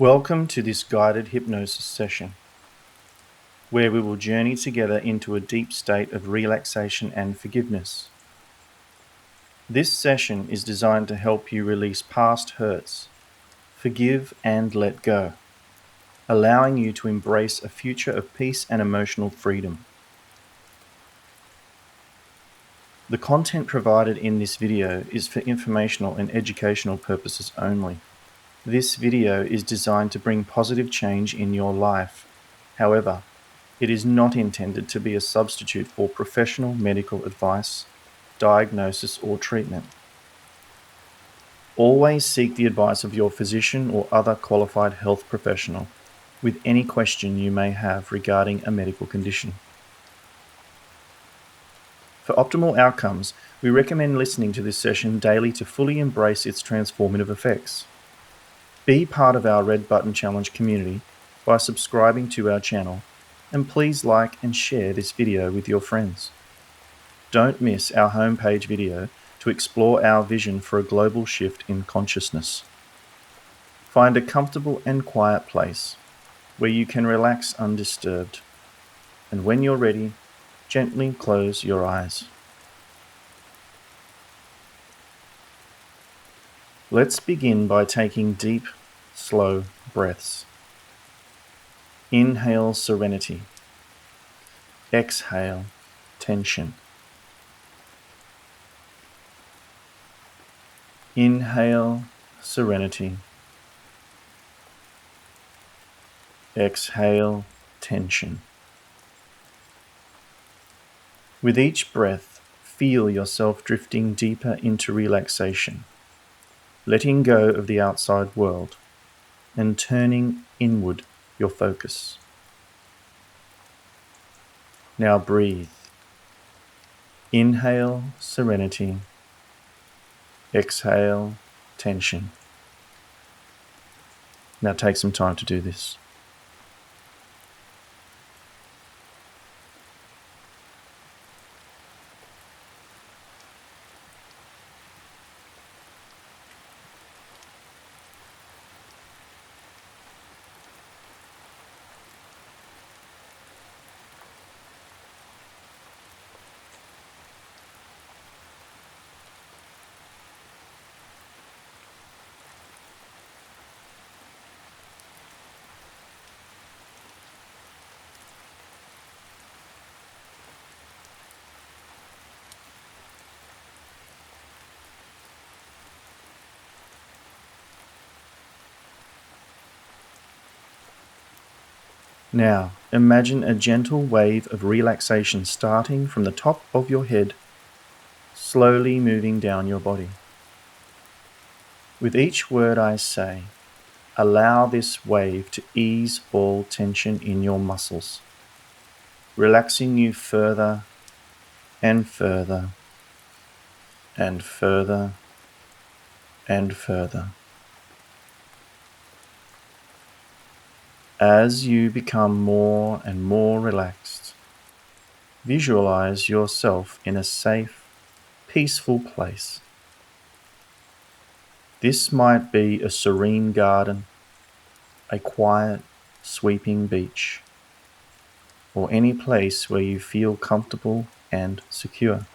Welcome to this guided hypnosis session, where we will journey together into a deep state of relaxation and forgiveness. This session is designed to help you release past hurts, forgive and let go, allowing you to embrace a future of peace and emotional freedom. The content provided in this video is for informational and educational purposes only. This video is designed to bring positive change in your life. However, it is not intended to be a substitute for professional medical advice, diagnosis, or treatment. Always seek the advice of your physician or other qualified health professional with any question you may have regarding a medical condition. For optimal outcomes, we recommend listening to this session daily to fully embrace its transformative effects. Be part of our Red Button Challenge community by subscribing to our channel, and please like and share this video with your friends. Don't miss our homepage video to explore our vision for a global shift in consciousness. Find a comfortable and quiet place where you can relax undisturbed, and when you're ready, gently close your eyes. Let's begin by taking deep, slow breaths. Inhale serenity. Exhale tension. Inhale serenity. Exhale tension. With each breath, feel yourself drifting deeper into relaxation, letting go of the outside world and turning inward your focus. Now breathe. Inhale serenity. Exhale tension. Now take some time to do this. Now, imagine a gentle wave of relaxation starting from the top of your head, slowly moving down your body. With each word I say, allow this wave to ease all tension in your muscles, relaxing you further and further and further and further. As you become more and more relaxed, visualize yourself in a safe, peaceful place. This might be a serene garden, a quiet, sweeping beach, or any place where you feel comfortable and secure.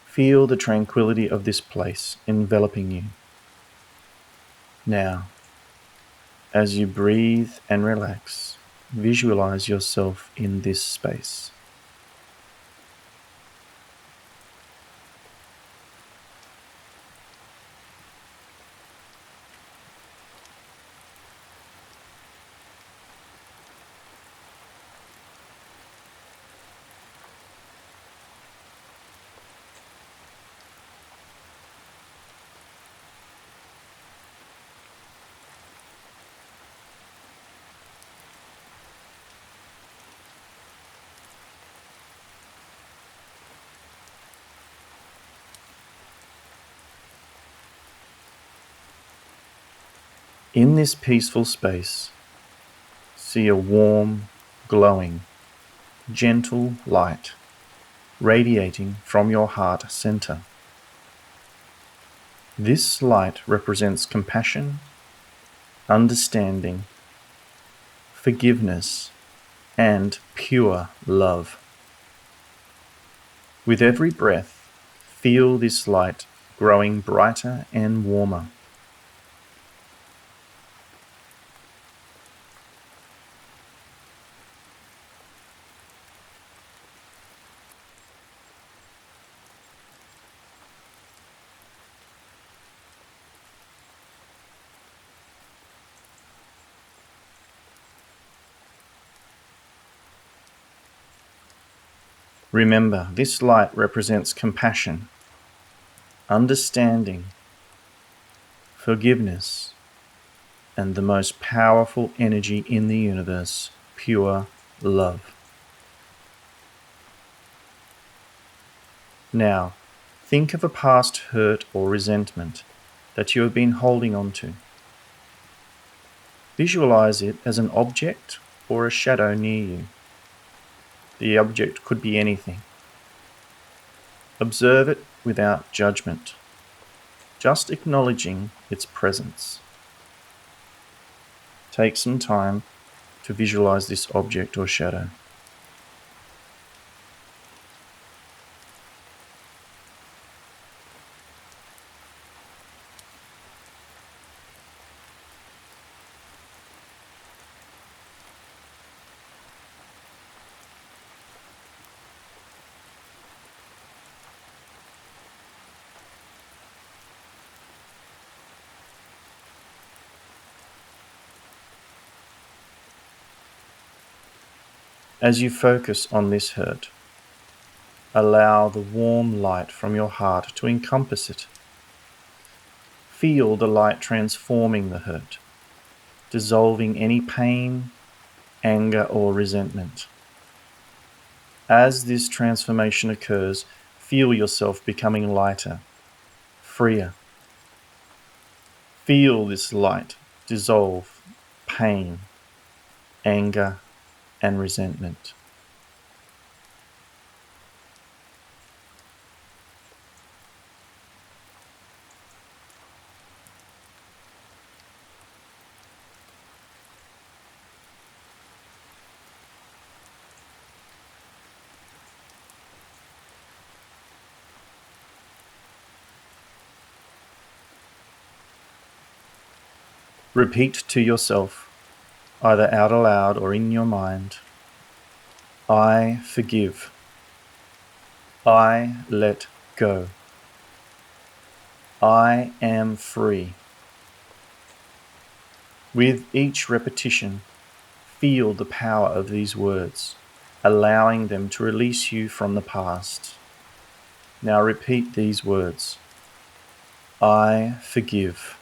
Feel the tranquility of this place enveloping you. Now, as you breathe and relax, visualize yourself in this space. In this peaceful space, see a warm, glowing, gentle light radiating from your heart center. This light represents compassion, understanding, forgiveness, and pure love. With every breath, feel this light growing brighter and warmer. Remember, this light represents compassion, understanding, forgiveness, and the most powerful energy in the universe, pure love. Now, think of a past hurt or resentment that you have been holding on to. Visualize it as an object or a shadow near you. The object could be anything. Observe it without judgment, just acknowledging its presence. Take some time to visualize this object or shadow. As you focus on this hurt, allow the warm light from your heart to encompass it. Feel the light transforming the hurt, dissolving any pain, anger, or resentment. As this transformation occurs, feel yourself becoming lighter, freer. Feel this light dissolve pain, anger, and resentment. Repeat to yourself, either out aloud or in your mind, I forgive. I let go. I am free. With each repetition, feel the power of these words, allowing them to release you from the past. Now repeat these words. I forgive.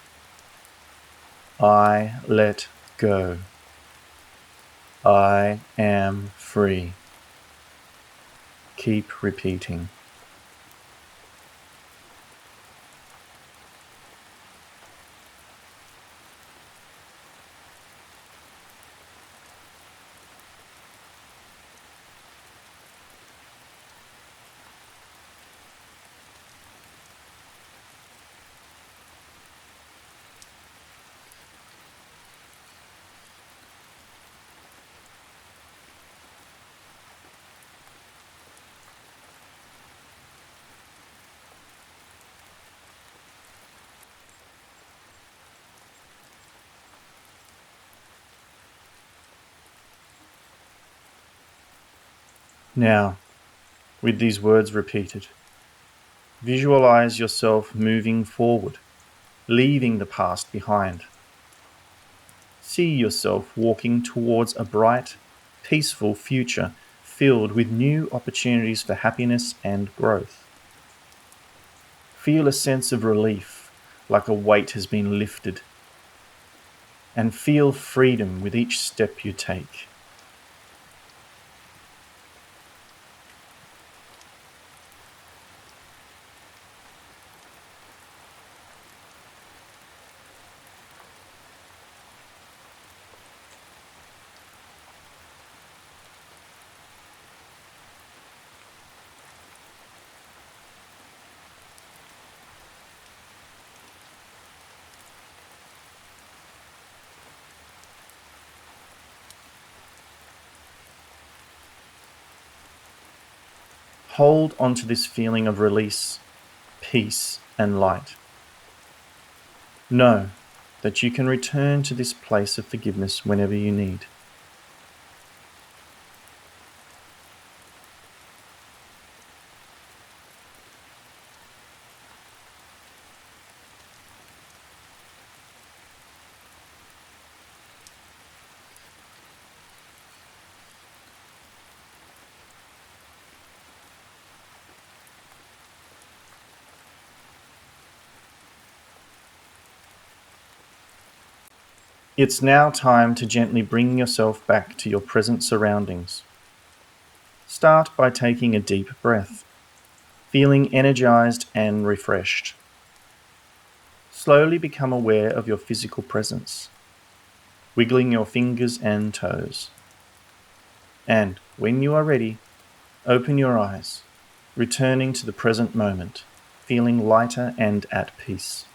I let go. I am free. Keep repeating. Now, with these words repeated, visualize yourself moving forward, leaving the past behind. See yourself walking towards a bright, peaceful future filled with new opportunities for happiness and growth. Feel a sense of relief, like a weight has been lifted, and feel freedom with each step you take. Hold onto this feeling of release, peace, and light. Know that you can return to this place of forgiveness whenever you need. It's now time to gently bring yourself back to your present surroundings. Start by taking a deep breath, feeling energized and refreshed. Slowly become aware of your physical presence, wiggling your fingers and toes. And when you are ready, open your eyes, returning to the present moment, feeling lighter and at peace.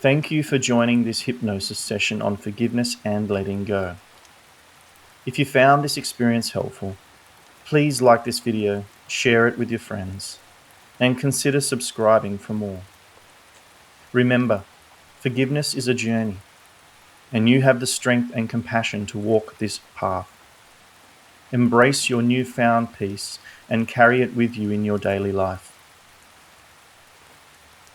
Thank you for joining this hypnosis session on forgiveness and letting go. If you found this experience helpful, please like this video, share it with your friends, and consider subscribing for more. Remember, forgiveness is a journey, and you have the strength and compassion to walk this path. Embrace your newfound peace and carry it with you in your daily life.